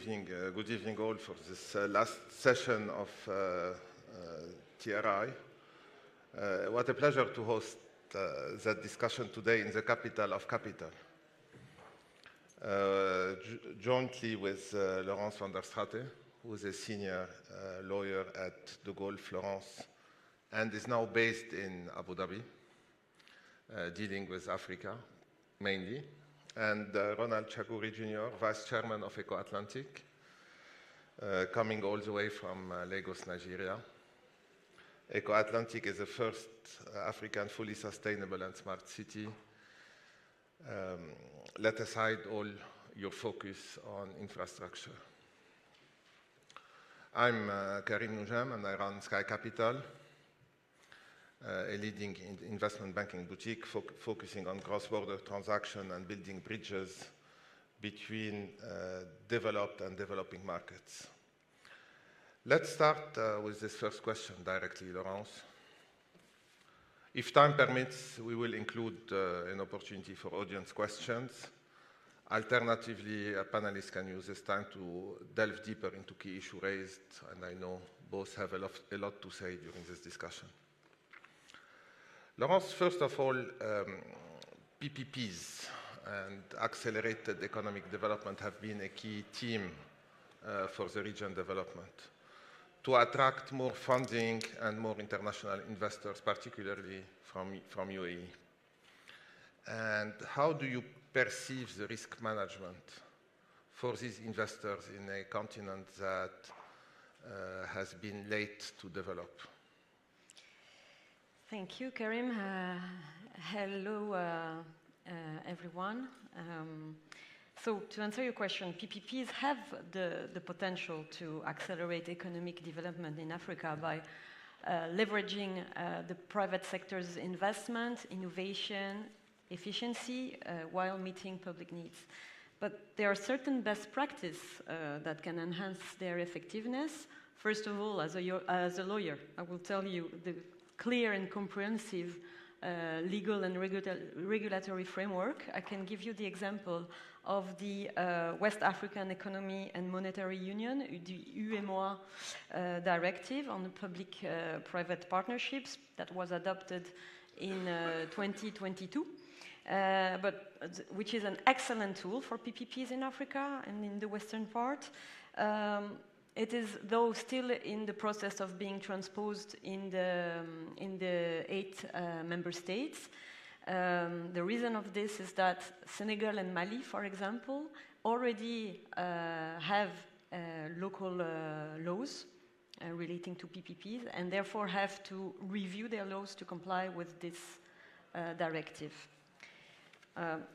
good evening all for this last session of TRI. What a pleasure to host that discussion today in the capital of capital. Jointly with Laurence van der Straete, who is a senior lawyer at De Gaulle Florence and is now based in Abu Dhabi, dealing with Africa mainly, and Ronald Chagoury Jr., Vice Chairman of Eco-Atlantic, coming all the way from Lagos, Nigeria. Eco-Atlantic is the first African fully sustainable and smart city. Let aside all your focus on infrastructure. I'm Karim Noujam, and I run Sky Capital, a leading investment banking boutique focusing on cross-border transaction and building bridges between developed and developing markets. Let's start with this first question directly, Laurence. If time permits, we will include an opportunity for audience questions. Alternatively, panelists can use this time to delve deeper into key issues raised, and I know both have a lot to say during this discussion. Laurence, first of all, PPPs and accelerated economic development have been a key theme for the region development to attract more funding and more international investors, particularly from UAE. And how do you perceive the risk management for these investors in a continent that has been late to develop? Thank you, Karim. Hello, everyone. So to answer your question, PPPs have the potential to accelerate economic development in Africa by leveraging the private sector's investment, innovation, efficiency, while meeting public needs. But there are certain best practices that can enhance their effectiveness. First of all, as a lawyer, I will tell you the clear and comprehensive legal and regulatory framework. I can give you the example of the West African Economy and Monetary Union, the UEMOA directive on public-private partnerships that was adopted in 2022, which is an excellent tool for PPPs in Africa and in the western part. It is, though, still in the process of being transposed in the 8 member states. The reason of this is that Senegal and Mali, for example, already have local laws relating to PPPs, and therefore have to review their laws to comply with this directive.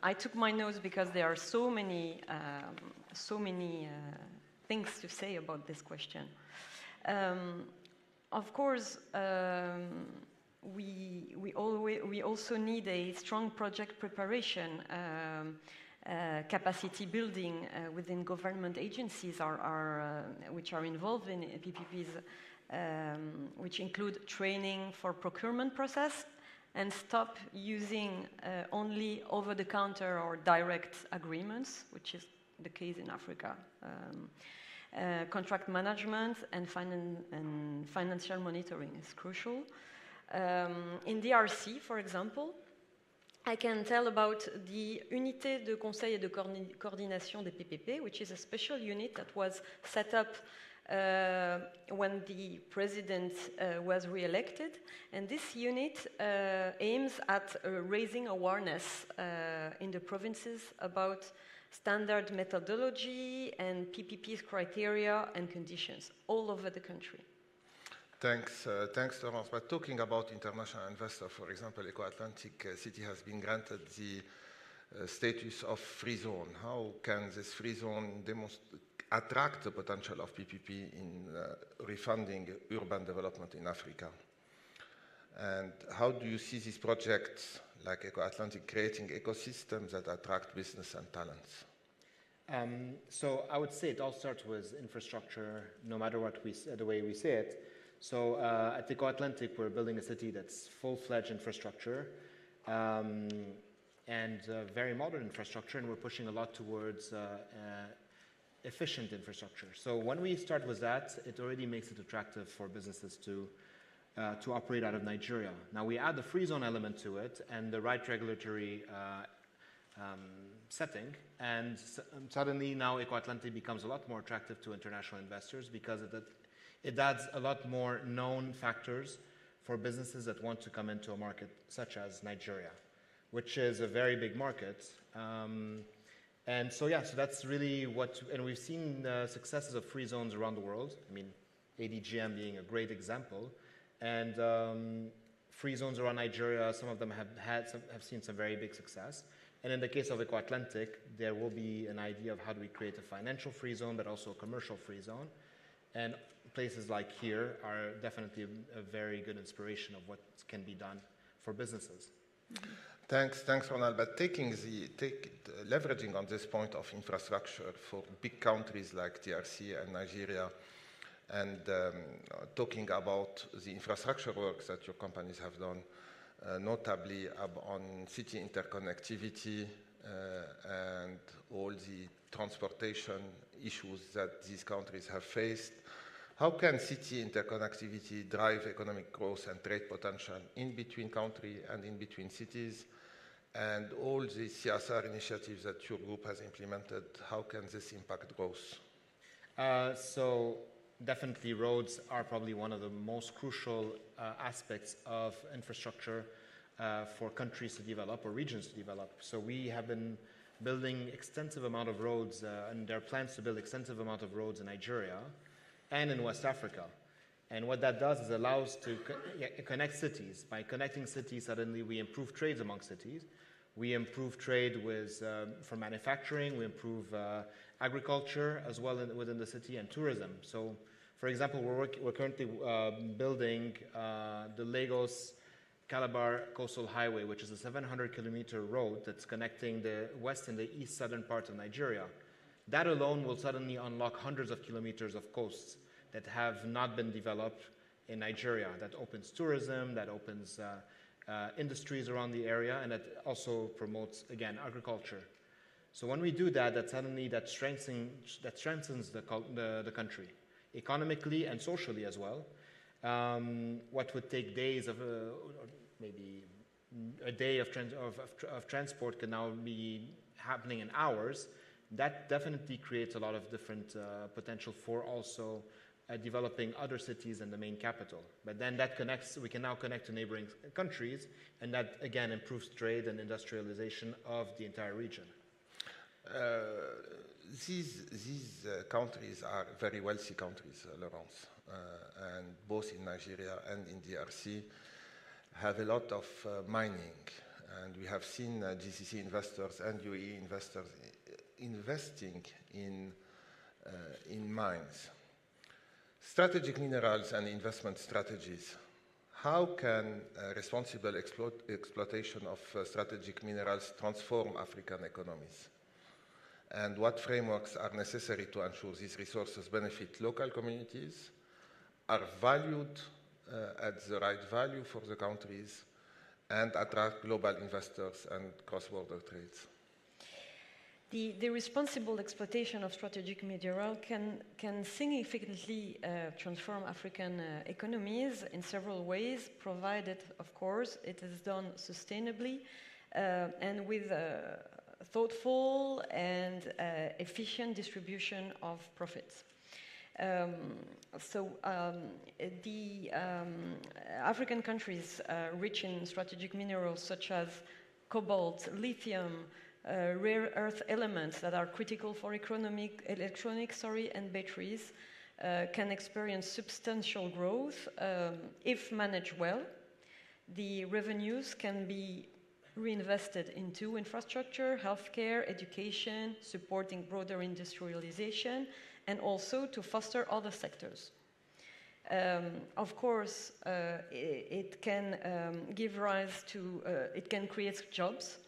I took my notes because there are so many things to say about this question. Of course, we also need a strong project preparation, capacity building within government agencies which are involved in PPPs, which include training for procurement process, and stop using only over-the-counter or direct agreements, which is the case in Africa. Contract management and financial monitoring is crucial. In DRC, for example, I can tell about the Unité de Conseil et de Coordination des PPP, which is a special unit that was set up when the president was re-elected. And this unit aims at raising awareness in the provinces about standard methodology and PPP's criteria and conditions all over the country. Thanks, Laurence. But talking about international investors, for example, Eco-Atlantic City has been granted the status of free zone. How can this free zone attract the potential of PPP in refunding urban development in Africa? And how do you see these projects like Eco-Atlantic creating ecosystems that attract business and talents? So I would say it all starts with infrastructure, no matter what the way we say it. So at Eco-Atlantic, we're building a city that's full-fledged infrastructure and very modern infrastructure, and we're pushing a lot towards efficient infrastructure. So when we start with that, it already makes it attractive for businesses to operate out of Nigeria. Now we add the free zone element to it and the right regulatory setting, and suddenly now Eco-Atlantic becomes a lot more attractive to international investors because it adds a lot more known factors for businesses that want to come into a market such as Nigeria, which is a very big market. And so that's really and we've seen successes of free zones around the world. I mean, ADGM being a great example. And free zones around Nigeria, some of them have seen some very big success. And in the case of Eco-Atlantic, there will be an idea of how do we create a financial free zone, but also a commercial free zone. And places like here are definitely a very good inspiration of what can be done for businesses. Thanks, Ronald. But leveraging on this point of infrastructure for big countries like DRC and Nigeria, and talking about the infrastructure works that your companies have done, notably on city interconnectivity and all the transportation issues that these countries have faced. How can city interconnectivity drive economic growth and trade potential in between countries and in between cities? And all the CSR initiatives that your group has implemented, how can this impact growth? So definitely roads are probably one of the most crucial aspects of infrastructure for countries to develop or regions to develop. So we have been building extensive amount of roads and there are plans to build extensive amount of roads in Nigeria and in West Africa. And what that does is allows to connect cities. By connecting cities, suddenly we improve trades among cities. We improve trade for manufacturing, we improve agriculture as well within the city, and tourism. So, for example, we're currently building the Lagos-Calabar Coastal Highway, which is a 700-kilometer road that's connecting the west and the east southern part of Nigeria. That alone will suddenly unlock hundreds of kilometers of coasts that have not been developed in Nigeria. That opens tourism, that opens industries around the area, and that also promotes, again, agriculture. So when we do that, that strengthens the country, economically and socially as well. What would take days or maybe a day of transport can now be happening in hours. That definitely creates a lot of different potential for also developing other cities and the main capital. But then we can now connect to neighboring countries, and that again improves trade and industrialization of the entire region. These countries are very wealthy countries, Laurence, and both in Nigeria and in DRC have a lot of mining, and we have seen GCC investors and UAE investors investing in mines. Strategic minerals and investment strategies. How can responsible exploitation of strategic minerals transform African economies? And what frameworks are necessary to ensure these resources benefit local communities, are valued at the right value for the countries, and attract global investors and cross-border trades? The responsible exploitation of strategic mineral can significantly transform African economies in several ways, provided, of course, it is done sustainably and with thoughtful and efficient distribution of profits. The African countries rich in strategic minerals such as cobalt, lithium, rare earth elements that are critical for electronics and batteries can experience substantial growth if managed well. The revenues can be reinvested into infrastructure, healthcare, education, supporting broader industrialization, and also to foster other sectors. Of course, it can give rise to, it can create jobs,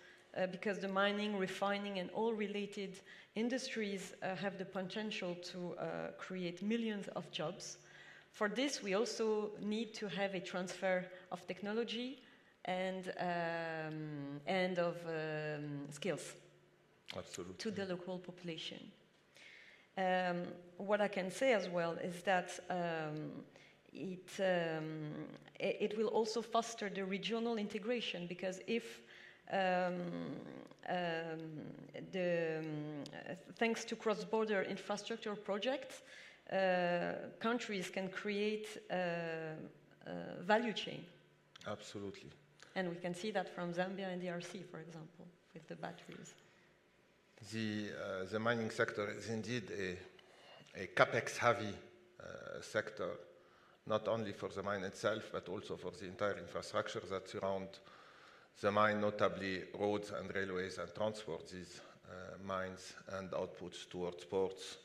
because the mining, refining, and all related industries have the potential to create millions of jobs. For this, we also need to have a transfer of technology and of skills. Absolutely. To the local population. What I can say as well is that it will also foster the regional integration, because if thanks to cross-border infrastructure projects, countries can create a value chain. Absolutely. And we can see that from Zambia and DRC, for example, with the batteries. The mining sector is indeed a capex-heavy sector, not only for the mine itself, but also for the entire infrastructure that surround the mine, notably roads and railways, and transport these mines and outputs towards ports,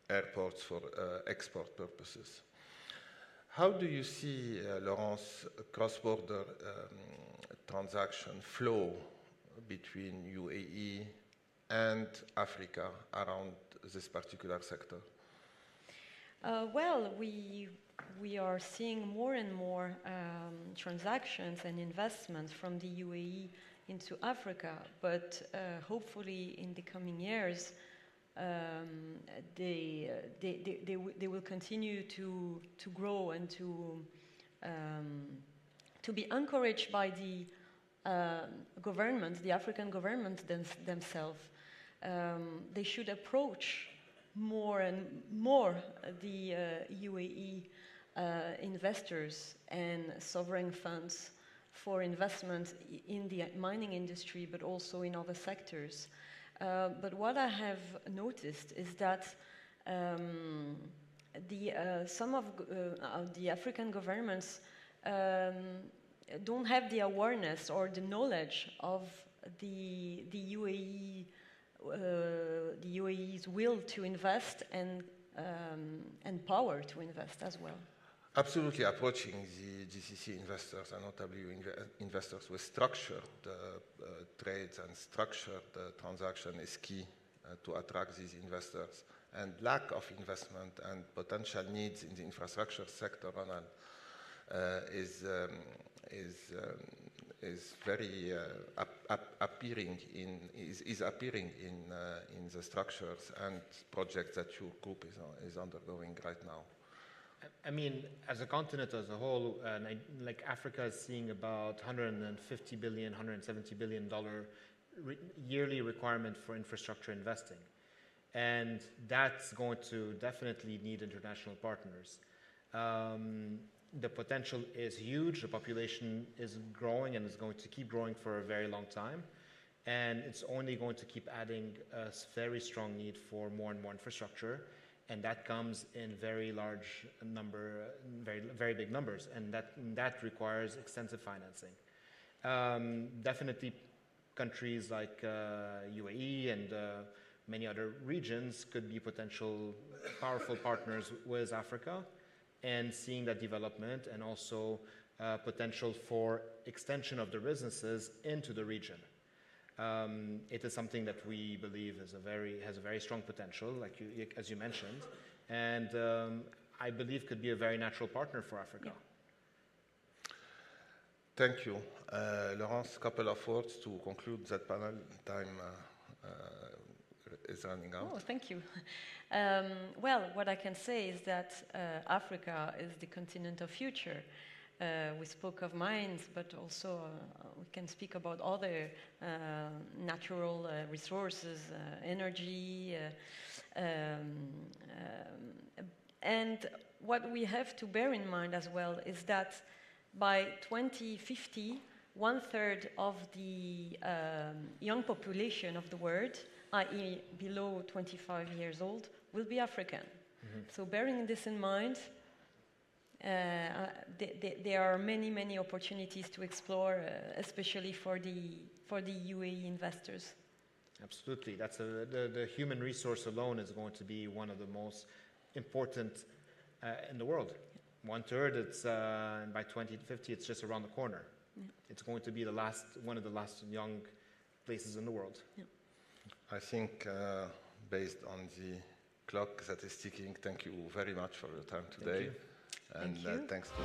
airports for export purposes. How do you see, Laurence, cross-border transaction flow between UAE and Africa around this particular sector? Well, we are seeing more and more transactions and investments from the UAE into Africa, but hopefully in the coming years they will continue to grow and to be encouraged by the governments, the African governments themselves. They should approach more and more the UAE investors and sovereign funds for investment in the mining industry, but also in other sectors. But what I have noticed is that some of the African governments don't have the awareness or the knowledge of the UAE's will to invest and power to invest as well. Absolutely. Approaching the GCC investors, and notably investors with structured trades and structured transaction, is key to attract these investors. And lack of investment and potential needs in the infrastructure sector is very appearing in the structures and projects that your group is undergoing right now. I mean, as a continent as a whole, like Africa is seeing about $150 billion, $170 billion yearly requirement for infrastructure investing. And that's going to definitely need international partners. The potential is huge. The population is growing and is going to keep growing for a very long time. And it's only going to keep adding a very strong need for more and more infrastructure. And that comes in very large number, very big numbers. And that requires extensive financing. Definitely countries like UAE and many other regions could be potential powerful partners with Africa, and seeing that development, and also potential for extension of their businesses into the region. It is something that we believe has a very strong potential, as you mentioned, and I believe could be a very natural partner for Africa. Yeah. Thank you. Laurence, a couple of words to conclude that panel. Time is running out. Oh, thank you. Well, what I can say is that Africa is the continent of future. We spoke of mines, but also we can speak about other natural resources, energy, and what we have to bear in mind as well is that by 2050, 1/3 of the young population of the world, i.e. below 25 years old, will be African. Mm-hmm. So bearing this in mind, there are many opportunities to explore, especially for the UAE investors. Absolutely. That's the human resource alone is going to be one of the most important in the world. 1/3, it's by 2050, it's just around the corner. Yeah. It's going to be one of the last young places in the world. Yeah. I think, based on the clock that is ticking, thank you very much for your time today. Thank you. And Thank you. Thanks to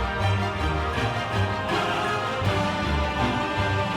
all.